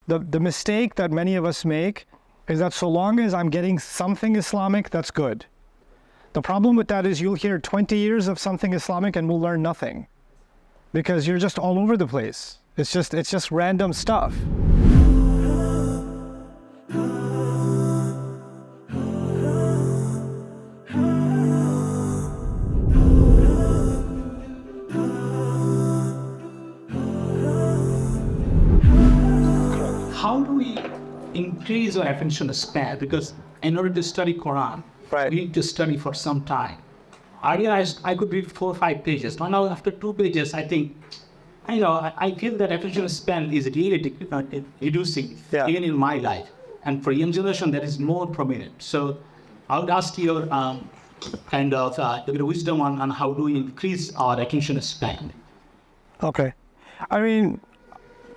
the mistake that many of us make is that so long as I'm getting something Islamic, that's good. The problem with that is you'll hear 20 years of something Islamic and we'll learn nothing because you're just all over the place. It's just random stuff. How do we increase our attention span? Because in order to study Quran, Right. we need to study for some time. I realized I could read 4 or 5 pages. Now after 2 pages, I think, I feel that attention span is really reducing, Yeah. even in my life. And for young generation, that is more prominent. So I would ask your your wisdom on how do we increase our attention span. Okay. I mean,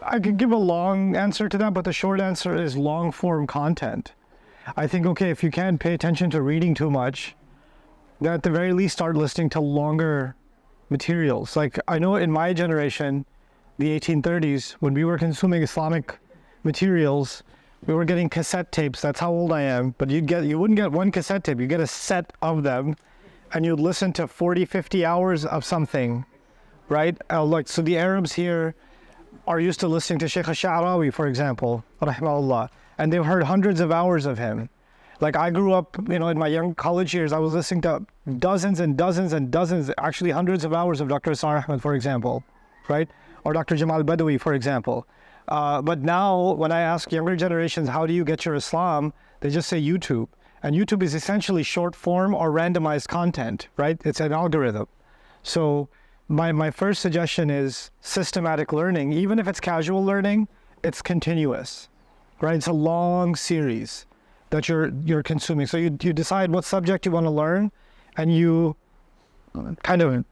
I could give a long answer to that, but the short answer is long form content. I think, okay, if you can't pay attention to reading too much, then at the very least start listening to longer materials. Like I know in my generation, the 1830s, when we were consuming Islamic materials, we were getting cassette tapes. That's how old I am. But you wouldn't get one cassette tape. You get a set of them and you'd listen to 40, 50 hours of something, right? So the Arabs here are used to listening to Sheikh al-Sha'rawi, for example, rahimahullah, and they've heard hundreds of hours of him. Like I grew up, in my young college years, I was listening to dozens and dozens and dozens, actually hundreds of hours of Dr. Asar Ahmed, for example, right? Or Dr. Jamal Badawi, for example. But now when I ask younger generations, how do you get your Islam? They just say YouTube. And YouTube is essentially short form or randomized content, right? It's an algorithm. So my first suggestion is systematic learning. Even if it's casual learning, it's continuous, right? It's a long series that you're consuming. So you decide what subject you want to learn and you kind of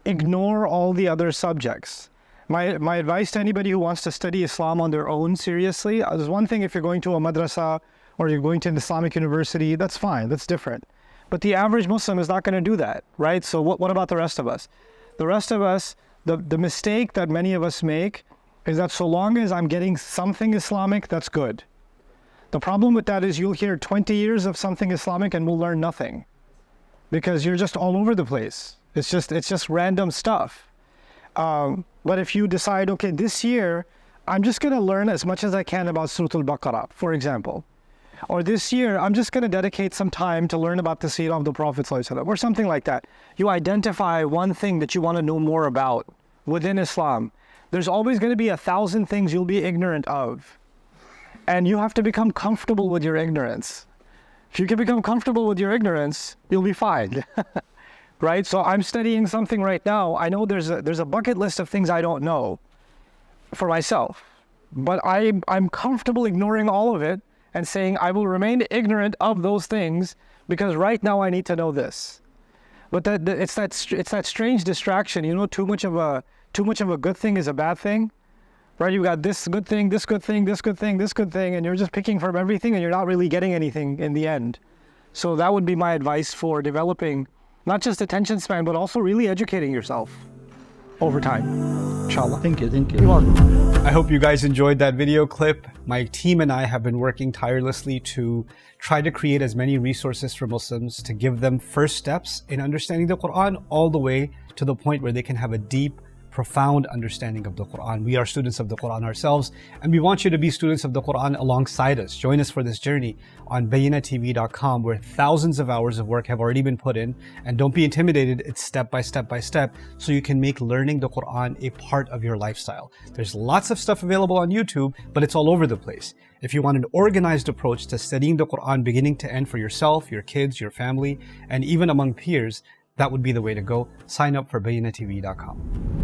ignore all the other subjects. My advice to anybody who wants to study Islam on their own seriously, there's one thing if you're going to a madrasa or you're going to an Islamic university, that's fine, that's different. But the average Muslim is not going to do that, right? So what about the rest of us? The rest of us, the mistake that many of us make is that so long as I'm getting something Islamic, that's good. The problem with that is you'll hear 20 years of something Islamic and we'll learn nothing because you're just all over the place. It's just random stuff. But if you decide, okay, this year, I'm just going to learn as much as I can about Surah Al-Baqarah, for example. Or this year, I'm just going to dedicate some time to learn about the seerah of the Prophet ﷺ, or something like that. You identify one thing that you want to know more about within Islam. There's always going to be 1,000 things you'll be ignorant of. And you have to become comfortable with your ignorance. If you can become comfortable with your ignorance, you'll be fine. Right? So I'm studying something right now. I know there's a bucket list of things I don't know for myself. But I'm comfortable ignoring all of it and saying I will remain ignorant of those things because right now I need to know this. But it's that strange distraction. Too much of a good thing is a bad thing. Right? You got this good thing, this good thing, this good thing, this good thing, and you're just picking from everything and you're not really getting anything in the end. So that would be my advice for developing not just attention span, but also really educating yourself over time. Inshallah. Thank you. You're welcome. I hope you guys enjoyed that video clip. My team and I have been working tirelessly to try to create as many resources for Muslims to give them first steps in understanding the Quran all the way to the point where they can have a deep, profound understanding of the Quran. We are students of the Quran ourselves, and we want you to be students of the Quran alongside us. Join us for this journey on BayyinaTV.com, where thousands of hours of work have already been put in. And don't be intimidated, it's step by step by step, so you can make learning the Quran a part of your lifestyle. There's lots of stuff available on YouTube, but it's all over the place. If you want an organized approach to studying the Quran beginning to end for yourself, your kids, your family, and even among peers, that would be the way to go. Sign up for BayyinaTV.com.